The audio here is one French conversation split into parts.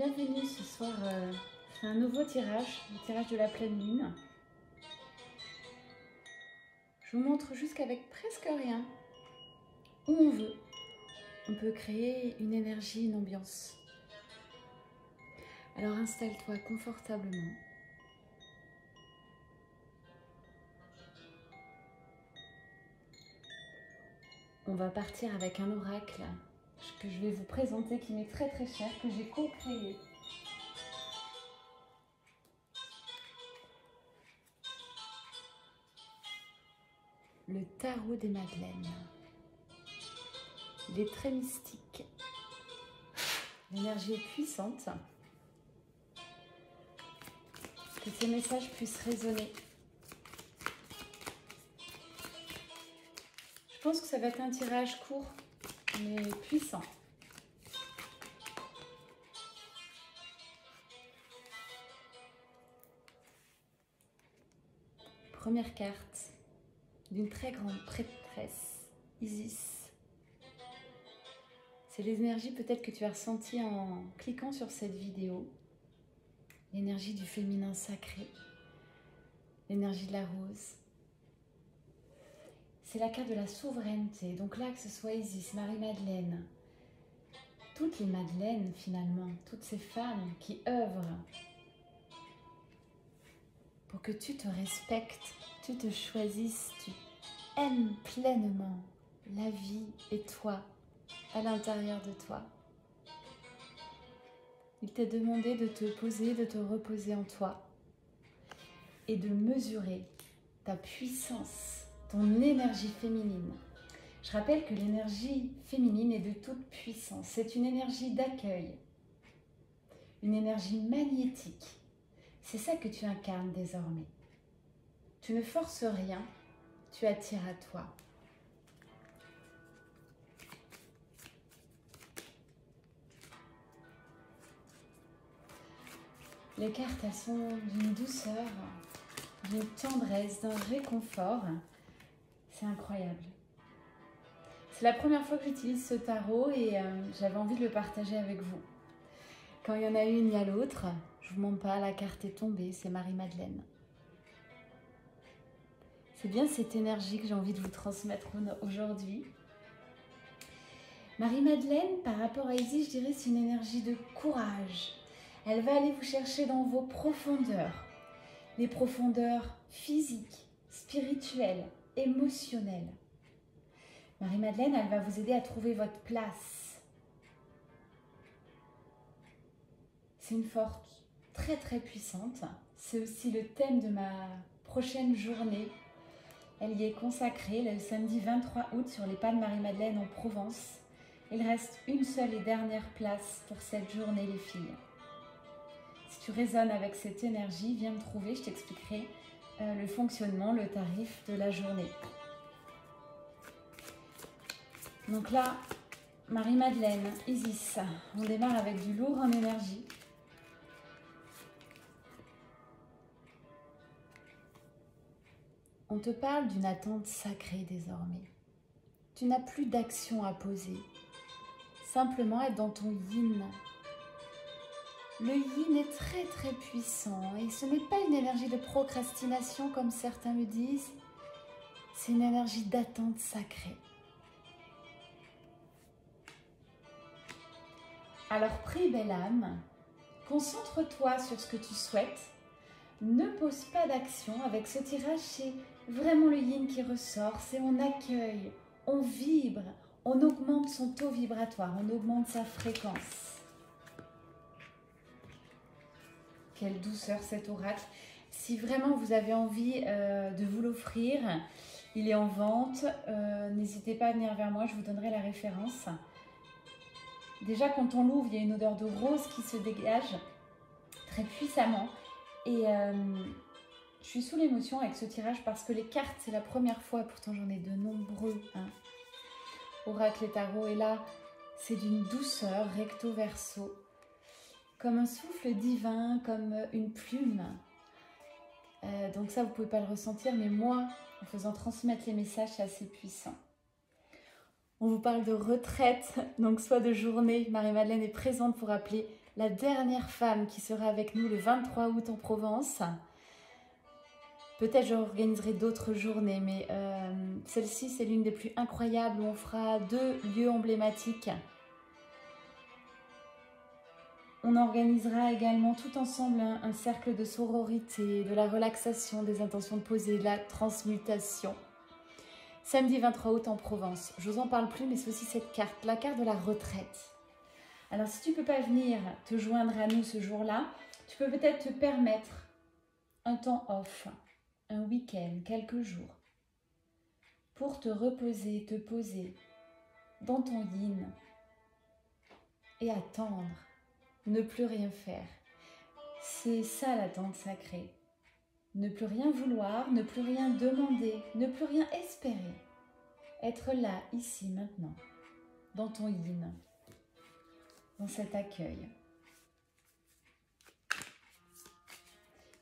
Bienvenue ce soir, je fais un nouveau tirage, le tirage de la pleine lune. Je vous montre jusqu'avec presque rien, où on veut. On peut créer une énergie, une ambiance. Alors installe-toi confortablement. On va partir avec un oracle que je vais vous présenter, qui m'est très très cher, que j'ai co-créé. Le tarot des Madeleines. Il est très mystique. L'énergie est puissante. Que ces messages puissent résonner. Je pense que ça va être un tirage court, mais puissant. Première carte d'une très grande prêtresse, Isis. C'est les énergies peut-être que tu as ressenties en cliquant sur cette vidéo. L'énergie du féminin sacré, l'énergie de la rose. C'est la carte de la souveraineté. Donc là, que ce soit Isis, Marie-Madeleine, toutes les Madeleines finalement, toutes ces femmes qui œuvrent pour que tu te respectes, tu te choisisses, tu aimes pleinement la vie et toi, à l'intérieur de toi. Il t'est demandé de te poser, de te reposer en toi et de mesurer ta puissance, ton énergie féminine. Je rappelle que l'énergie féminine est de toute puissance. C'est une énergie d'accueil, une énergie magnétique. C'est ça que tu incarnes désormais. Tu ne forces rien, tu attires à toi. Les cartes, elles sont d'une douceur, d'une tendresse, d'un réconfort. C'est incroyable. C'est la première fois que j'utilise ce tarot et j'avais envie de le partager avec vous. Quand il y en a une, il y a l'autre. Je vous mens pas, la carte est tombée, c'est Marie-Madeleine. C'est bien cette énergie que j'ai envie de vous transmettre aujourd'hui. Marie-Madeleine, par rapport à Isis, je dirais c'est une énergie de courage. Elle va aller vous chercher dans vos profondeurs. Les profondeurs physiques, spirituelles, émotionnelles. Marie-Madeleine, elle va vous aider à trouver votre place. C'est une force très très puissante. C'est aussi le thème de ma prochaine journée. Elle y est consacrée le samedi 23 août sur les pas de Marie-Madeleine en Provence. Il reste une seule et dernière place pour cette journée, les filles. Si tu résonnes avec cette énergie, viens me trouver, je t'expliquerai le fonctionnement, le tarif de la journée. Donc là, Marie-Madeleine, Isis, on démarre avec du lourd en énergie. On te parle d'une attente sacrée désormais. Tu n'as plus d'action à poser. Simplement être dans ton yin. Le yin est très très puissant et ce n'est pas une énergie de procrastination comme certains le disent. C'est une énergie d'attente sacrée. Alors prie belle âme, concentre-toi sur ce que tu souhaites. Ne pose pas d'action. Avec ce tirage, c'est vraiment le yin qui ressort. C'est on accueille, on vibre, on augmente son taux vibratoire, on augmente sa fréquence. Quelle douceur cet oracle. Si vraiment vous avez envie de vous l'offrir, il est en vente. N'hésitez pas à venir vers moi, je vous donnerai la référence. Déjà, quand on l'ouvre, il y a une odeur de rose qui se dégage très puissamment. Et je suis sous l'émotion avec ce tirage parce que les cartes, c'est la première fois, pourtant j'en ai de nombreux, hein. Oracle et tarot, et là, c'est d'une douceur, recto verso, comme un souffle divin, comme une plume. Donc ça, vous ne pouvez pas le ressentir, mais moi, en faisant transmettre les messages, c'est assez puissant. On vous parle de retraite, donc soit de journée. Marie-Madeleine est présente pour appeler la dernière femme qui sera avec nous le 23 août en Provence. Peut-être j'organiserai d'autres journées, mais celle-ci, c'est l'une des plus incroyables où on fera 2 lieux emblématiques. On organisera également tout ensemble un cercle de sororité, de la relaxation, des intentions de poser, de la transmutation. Samedi 23 août en Provence. Je vous en parle plus, mais c'est aussi cette carte, la carte de la retraite. Alors, si tu ne peux pas venir te joindre à nous ce jour-là, tu peux peut-être te permettre un temps off, un week-end, quelques jours, pour te reposer, te poser dans ton yin et attendre. Ne plus rien faire. C'est ça l'attente sacrée. Ne plus rien vouloir, ne plus rien demander, ne plus rien espérer. Être là, ici, maintenant, dans ton yin, dans cet accueil.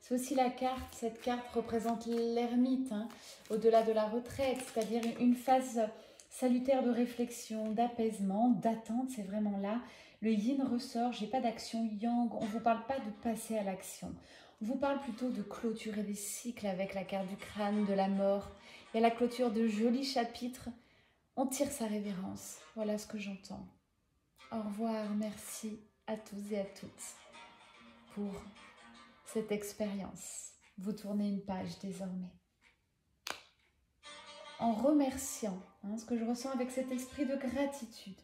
C'est aussi la carte, cette carte représente l'ermite, au-delà de la retraite, c'est-à-dire une phase salutaire de réflexion, d'apaisement, d'attente, c'est vraiment là. Le yin ressort, j'ai pas d'action yang, on ne vous parle pas de passer à l'action. On vous parle plutôt de clôturer des cycles avec la carte du crâne, de la mort. Et à la clôture de jolis chapitres, on tire sa révérence. Voilà ce que j'entends. Au revoir, merci à tous et à toutes pour cette expérience. Vous tournez une page désormais. En remerciant ce que je ressens avec cet esprit de gratitude.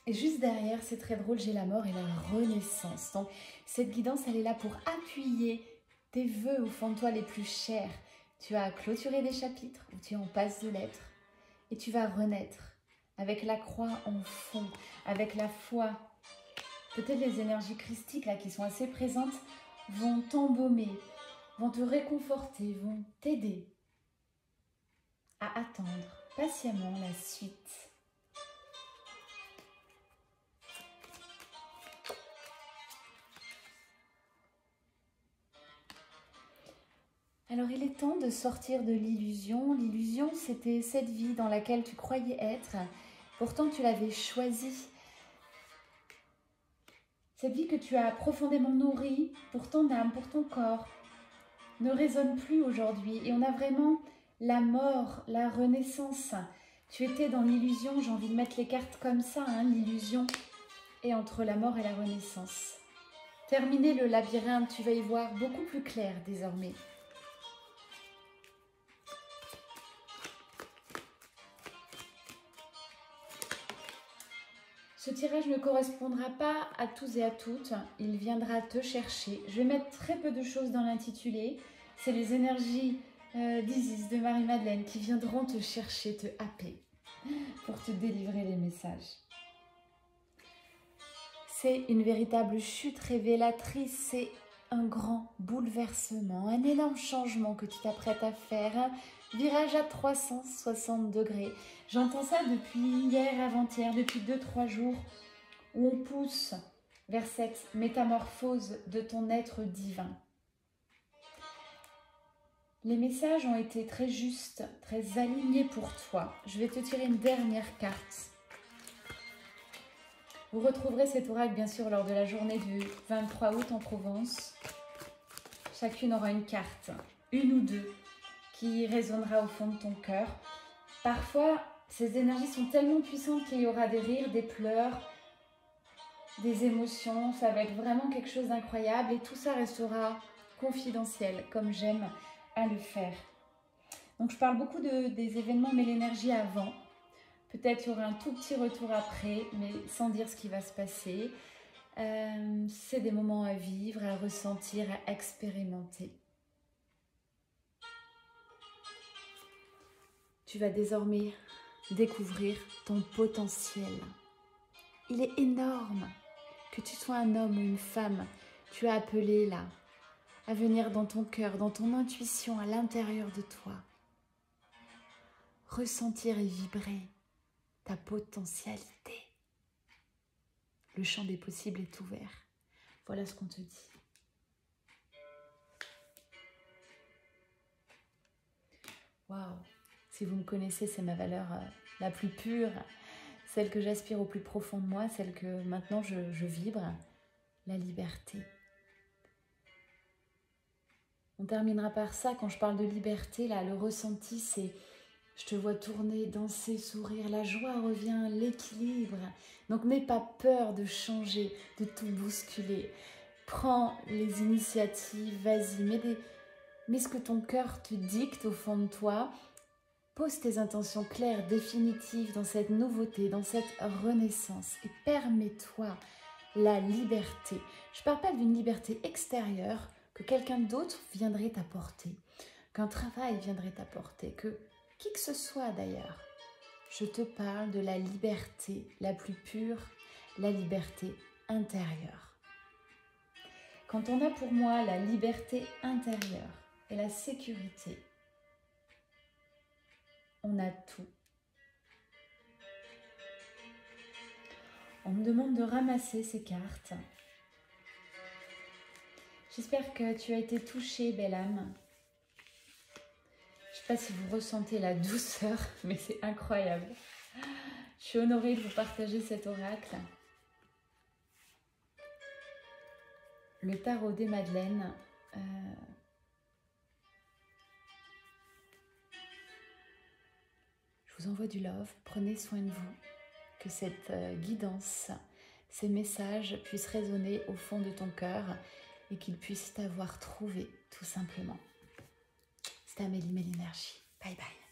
Et juste derrière, c'est très drôle, j'ai la mort et la renaissance. Donc, cette guidance, elle est là pour appuyer tes vœux au fond de toi les plus chers. Tu as clôturé des chapitres ou tu es en passe de lettres et tu vas renaître avec la croix en fond, avec la foi. Peut-être les énergies christiques là qui sont assez présentes vont t'embaumer, vont te réconforter, vont t'aider à attendre patiemment la suite. Alors il est temps de sortir de l'illusion. L'illusion, c'était cette vie dans laquelle tu croyais être. Pourtant, tu l'avais choisie. Cette vie que tu as profondément nourrie pour ton âme, pour ton corps, ne résonne plus aujourd'hui. Et on a vraiment la mort, la renaissance. Tu étais dans l'illusion, j'ai envie de mettre les cartes comme ça, l'illusion est entre la mort et la renaissance. Terminer le labyrinthe, tu vas y voir beaucoup plus clair désormais. Ce tirage ne correspondra pas à tous et à toutes, il viendra te chercher. Je vais mettre très peu de choses dans l'intitulé. C'est les énergies d'Isis, de Marie-Madeleine qui viendront te chercher, te happer pour te délivrer les messages. C'est une véritable chute révélatrice, c'est un grand bouleversement, un énorme changement que tu t'apprêtes à faire, un virage à 360 degrés. J'entends ça depuis hier, avant-hier, depuis 2-3 jours, où on pousse vers cette métamorphose de ton être divin. Les messages ont été très justes, très alignés pour toi. Je vais te tirer une dernière carte. Vous retrouverez cet oracle bien sûr lors de la journée du 23 août en Provence. Chacune aura une carte, une ou deux, qui résonnera au fond de ton cœur. Parfois, ces énergies sont tellement puissantes qu'il y aura des rires, des pleurs, des émotions. Ça va être vraiment quelque chose d'incroyable et tout ça restera confidentiel, comme j'aime à le faire. Donc je parle beaucoup des événements, mais l'énergie avant. Peut-être qu'il y aura un tout petit retour après, mais sans dire ce qui va se passer. C'est des moments à vivre, à ressentir, à expérimenter. Tu vas désormais découvrir ton potentiel. Il est énorme. Que tu sois un homme ou une femme, tu es appelé là, à venir dans ton cœur, dans ton intuition, à l'intérieur de toi. Ressentir et vibrer ta potentialité. Le champ des possibles est ouvert. Voilà ce qu'on te dit. Waouh! Si vous me connaissez, c'est ma valeur la plus pure. celle que j'aspire au plus profond de moi, celle que maintenant je vibre, la liberté. On terminera par ça, quand je parle de liberté, là, le ressenti, c'est je te vois tourner, danser, sourire, la joie revient, l'équilibre. Donc n'aie pas peur de changer, de tout bousculer. Prends les initiatives, vas-y, mets ce que ton cœur te dicte au fond de toi. Pose tes intentions claires, définitives dans cette nouveauté, dans cette renaissance et permets-toi la liberté. Je ne parle pas d'une liberté extérieure que quelqu'un d'autre viendrait t'apporter, qu'un travail viendrait t'apporter, que qui que ce soit d'ailleurs. Je te parle de la liberté la plus pure, la liberté intérieure. Quand on a pour moi la liberté intérieure et la sécurité, on a tout. On me demande de ramasser ces cartes. J'espère que tu as été touchée, belle âme. Je ne sais pas si vous ressentez la douceur, mais c'est incroyable. Je suis honorée de vous partager cet oracle. Le tarot des Madeleines. Je vous envoie du love. Prenez soin de vous. Que cette guidance, ces messages puissent résonner au fond de ton cœur et qu'ils puissent t'avoir trouvé, tout simplement. C'était Amélie Mélinergie. Bye bye.